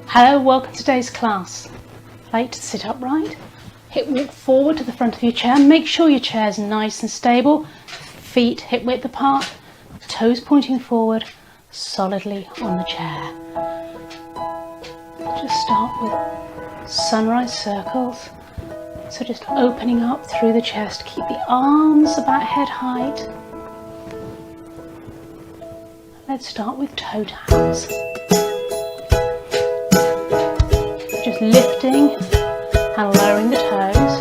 Hello, welcome to today's class. Like to sit upright, hip walk forward to the front of your chair. Make sure your chair is nice and stable, feet hip width apart, toes pointing forward, solidly on the chair. Just start with sunrise circles. So just opening up through the chest, keep the arms about head height. Let's start with toe taps. Just lifting and lowering the toes.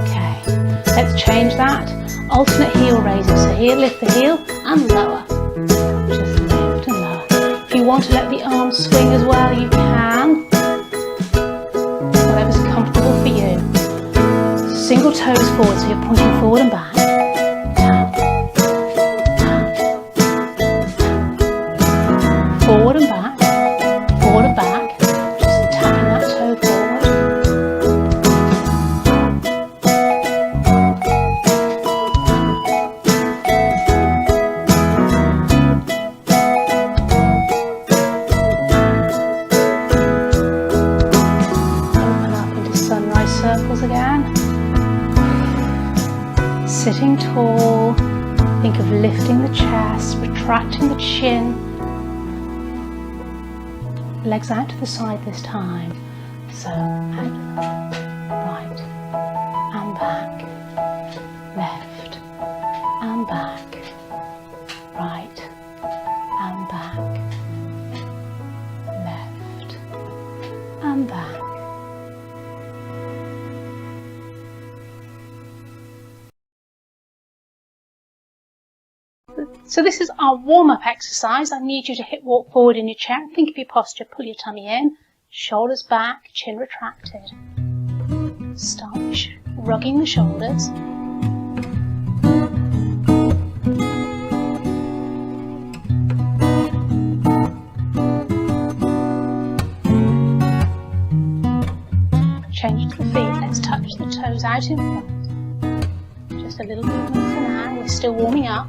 Okay, let's change that. Alternate heel raises. So here, lift the heel and lower. Just lift and lower. If you want to let the arms swing as well, you can. Whatever's comfortable for you. Single toes forward, so you're pointing forward and back. Tap, tap, tap. Forward and back. Forward and back, just tapping that toe forward. Open up into sunrise circles again. Sitting tall, think of lifting the chest, retracting the chin. Legs out to the side this time. So, out, right, and back, left, and back, right, and back, left, and back. So this is our warm-up exercise. I need you to hip walk forward in your chair. Think of your posture, pull your tummy in, shoulders back, chin retracted. Start rugging the shoulders. Change to the feet. Let's touch the toes out in front. Just a little movement for now. We're still warming up.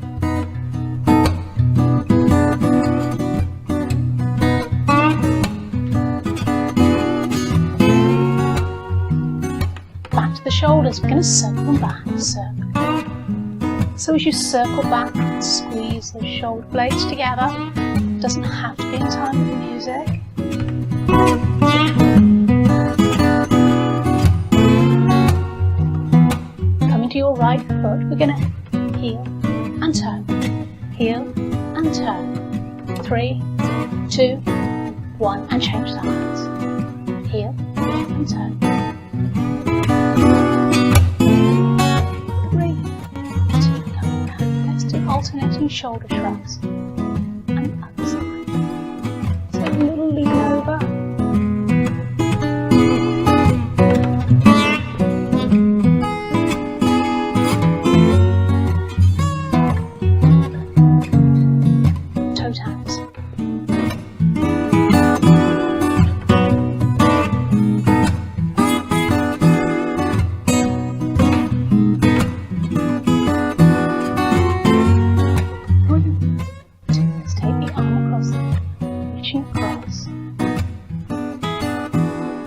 The shoulders, we're going to circle them back, circle. So as you circle back, squeeze those shoulder blades together. It doesn't have to be in time with the music. Coming to your right foot, we're going to heel and toe, heel and toe. 3, 2, 1, and change sides. Heel and toe. 3, 2, come back. Let's do alternating shoulder shrugs and other side. So a little lean over. Toe taps.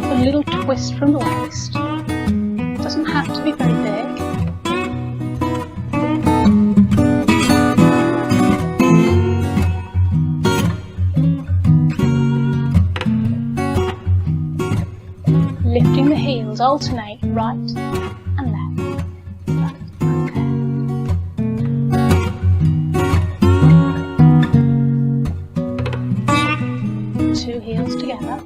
A little twist from the waist. Doesn't have to be very big. Lifting the heels, alternate right and left. Okay. Two heels together.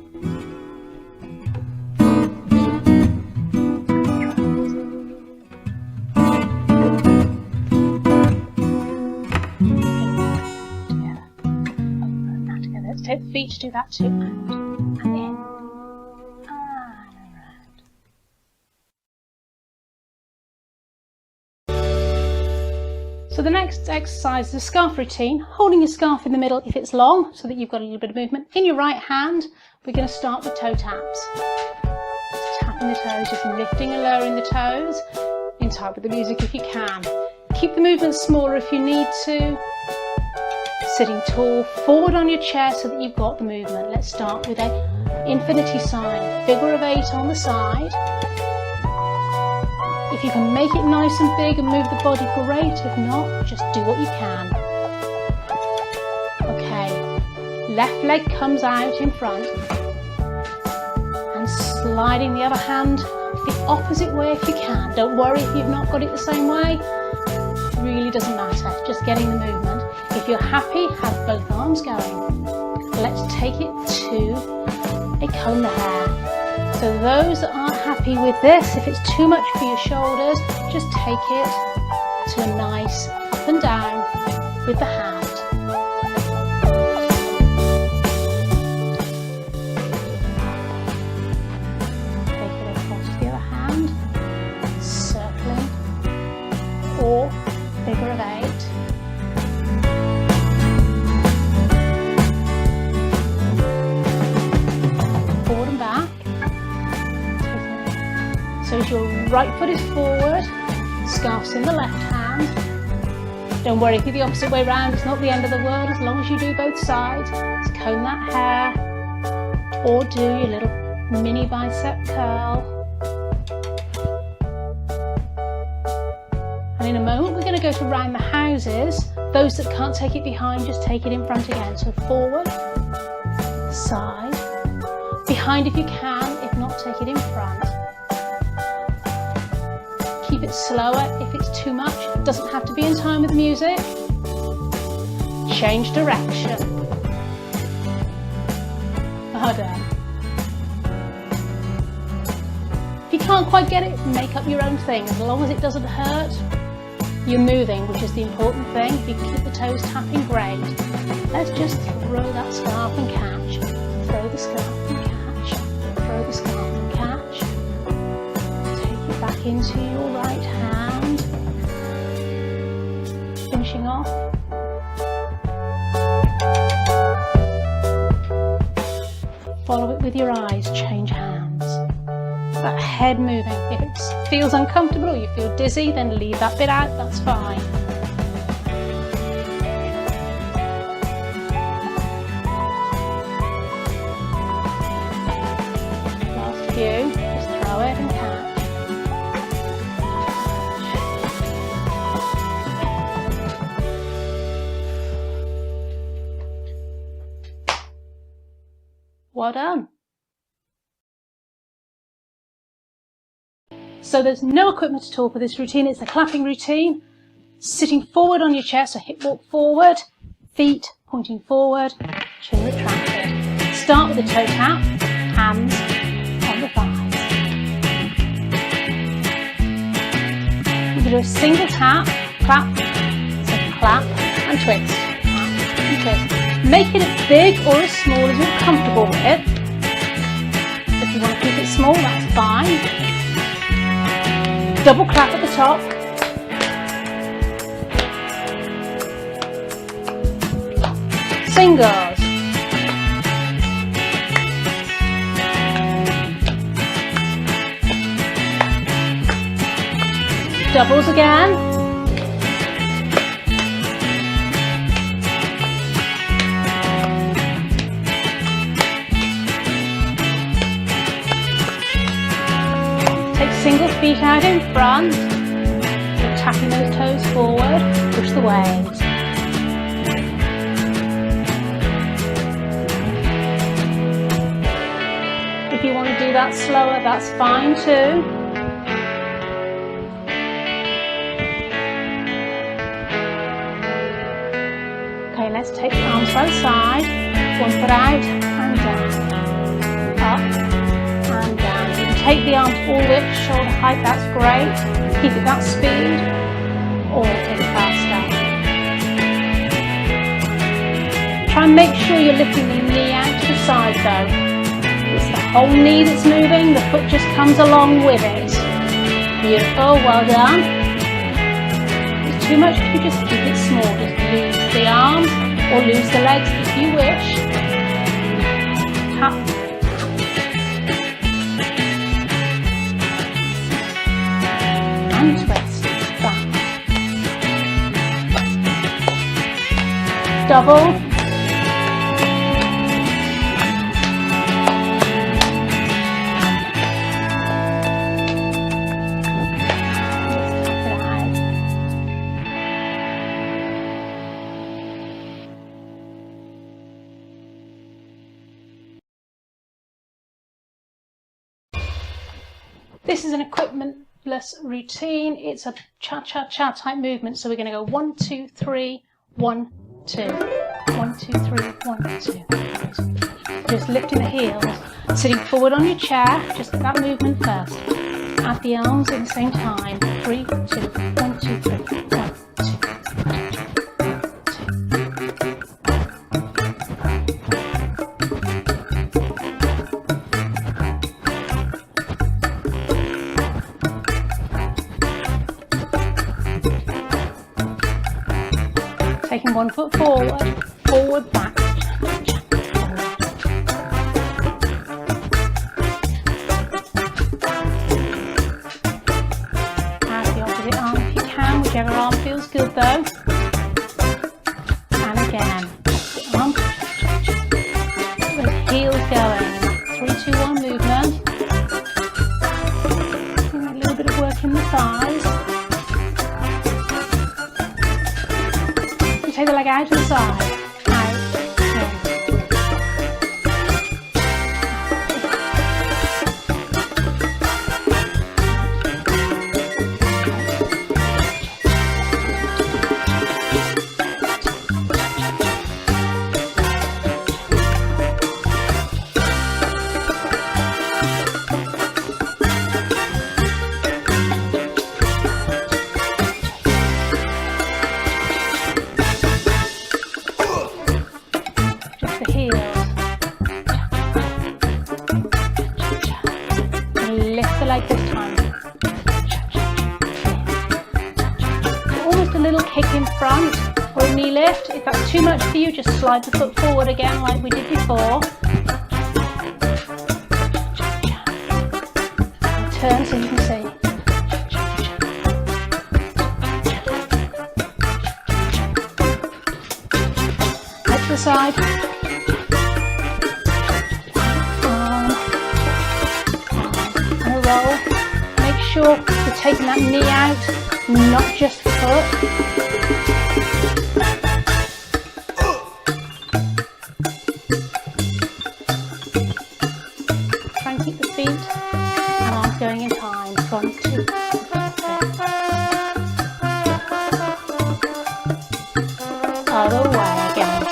Take the feet to do that too, and in, and around. So the next exercise is a scarf routine, holding your scarf in the middle if it's long, so that you've got a little bit of movement. In your right hand, we're going to start with toe taps. Just tapping the toes, just lifting and lowering the toes, in time with the music if you can. Keep the movement smaller if you need to. Sitting tall, forward on your chair so that you've got the movement. Let's start with a infinity sign, figure of 8 on the side. If you can make it nice and big and move the body, great. If not, just do what you can. Okay, left leg comes out in front and sliding the other hand the opposite way if you can. Don't worry if you've not got it the same way. It really doesn't matter, just getting the movement. If you're happy, have both arms going. Let's take it to a comb the hair. So those that aren't happy with this, if it's too much for your shoulders, just take it to a nice up and down with the hand. Take it across the other hand, circling, or figure of 8. Forward and back. So as your right foot is forward, scarf's in the left hand. Don't worry if you're the opposite way round, it's not the end of the world as long as you do both sides. Let's comb that hair or do your little mini bicep curl. And in a moment we're going to go to round the houses. Those that can't take it behind, just take it in front again. So forward, side, behind if you can, if not take it in front. Keep it slower if it's too much. It doesn't have to be in time with music. Change direction. Well done. If you can't quite get it, make up your own thing. As long as it doesn't hurt, you're moving, which is the important thing. If you can keep the toes tapping, great. Let's just throw that scarf and catch. Throw the scarf and catch. Throw the scarf and catch. Take it back into your right hand. Finishing off. Follow it with your eyes, change hands. That head moving. If it feels uncomfortable or you feel dizzy, then leave that bit out, that's fine. Last few, just throw it and catch. Well done. So there's no equipment at all for this routine, it's a clapping routine. Sitting forward on your chair, so hip walk forward, feet pointing forward, chin retracted. Start with the toe tap, hands on the thighs. We're going to do a single tap, clap, so clap and twist, clap and twist. Make it as big or as small as you're comfortable with. If you want to keep it small, that's fine. Double clap at the top. Singles. Doubles again. Single feet out in front, you're tapping those toes forward, push the waves. If you want to do that slower, that's fine too. Okay, let's take the arms by the side, one foot out and down, up. Take the arms all the way up to shoulder height, that's great. Keep it that speed, or take it faster. Try and make sure you're lifting the knee out to the side though. It's the whole knee that's moving, the foot just comes along with it. Beautiful, well done. If it's too much, you just keep it small. Just lose the arms or lose the legs if you wish. Tap. And twist, back. double. This is an equipmentless routine. It's a cha-cha-cha type movement. So we're going to go 1, 2, 3, 1, 2. 1, 2, 3, 1, 2. Just lifting the heels. Sitting forward on your chair. Just that movement first. Add the arms at the same time. 3, 2, 1, 2, 3, 1, 2. Taking 1 foot forward, forward, back. Add the opposite arm if you can, whichever arm feels good though. And again, opposite arm. Those heels going. 3, 2, 1 movement. A little bit of work in the thighs. Take the leg out to the side, out, lift the leg this time. Almost a little kick in front or a knee lift. If that's too much for you, just slide the foot forward again like we did before. And turn so you can see. Out to the side. Roll. Make sure you're taking that knee out, not just the foot. Try and keep the feet and arms going in time. Front, 2, 3. Other way again.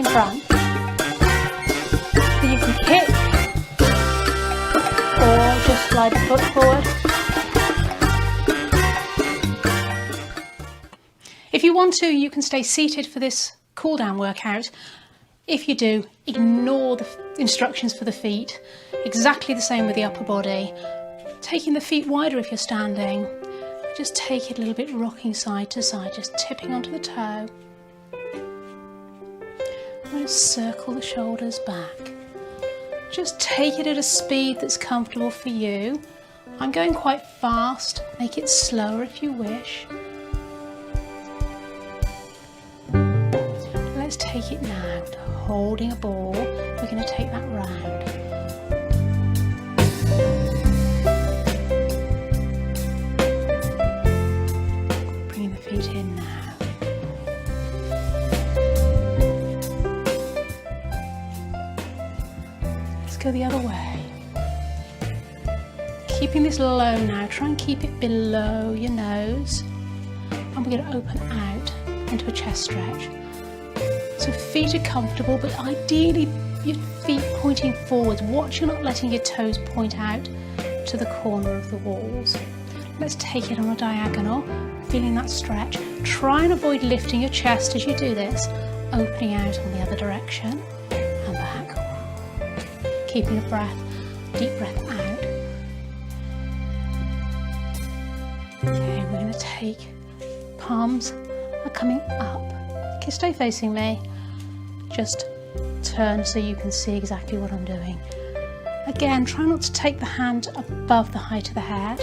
Front. So you can kick or just slide the foot forward. If you want to, you can stay seated for this cool down workout. If you do, ignore the instructions for the feet. Exactly the same with the upper body. Taking the feet wider if you're standing. Just take it a little bit, rocking side to side, just tipping onto the toe. I'm going to circle the shoulders back. Just take it at a speed that's comfortable for you. I'm going quite fast, make it slower if you wish. Let's take it now. Holding a ball, we're going to take that round. Bringing the feet in now. Go the other way. Keeping this low now, try and keep it below your nose, and we're going to open out into a chest stretch. So feet are comfortable, but ideally your feet pointing forwards. Watch you're not letting your toes point out to the corner of the walls. Let's take it on a diagonal, feeling that stretch. Try and avoid lifting your chest as you do this, opening out on the other direction and back. Keeping a breath, deep breath out. Okay, we're going to take, palms are coming up. Okay, stay facing me. just turn so you can see exactly what I'm doing. Again, try not to take the hand above the height of the head.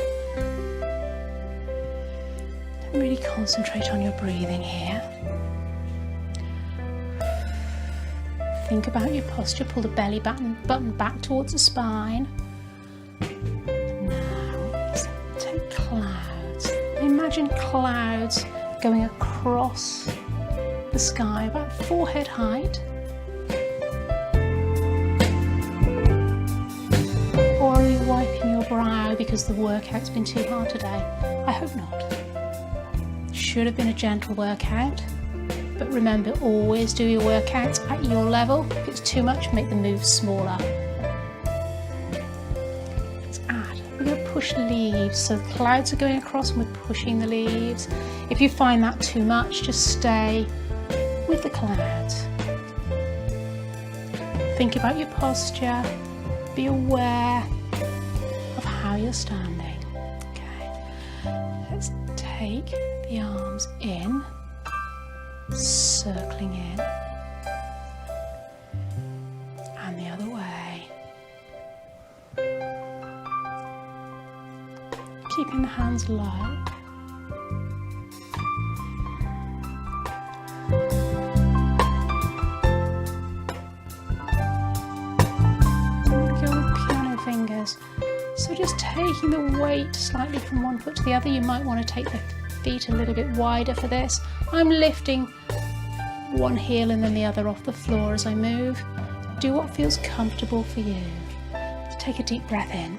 Really concentrate on your breathing here. Think about your posture, pull the belly button back towards the spine. Now, let's take clouds. Imagine clouds going across the sky, about forehead height. Or are you wiping your brow because the workout's been too hard today? I hope not. Should have been a gentle workout, but remember, always do your workouts at your level. If it's too much, make the moves smaller. Let's add. We're going to push leaves, so the clouds are going across and we're pushing the leaves. If you find that too much, just stay with the clouds. Think about your posture. Be aware of how you're standing. Okay, let's take the arms in, circling in, and the other way. Keeping the hands low. Go with piano fingers. So just taking the weight slightly from one foot to the other. You might want to take the feet a little bit wider for this. I'm lifting one heel and then the other off the floor as I move. Do what feels comfortable for you. Just take a deep breath in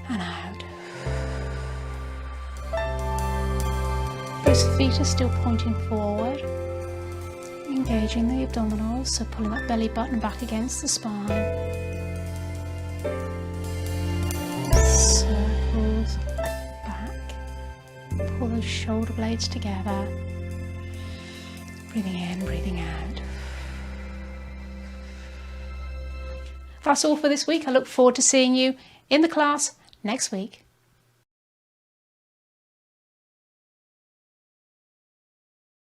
and out. Those feet are still pointing forward, engaging the abdominals, so pulling that belly button back against the spine. Circles back. Pull those shoulder blades together. Breathing in, breathing out. That's all for this week. I look forward to seeing you in the class next week.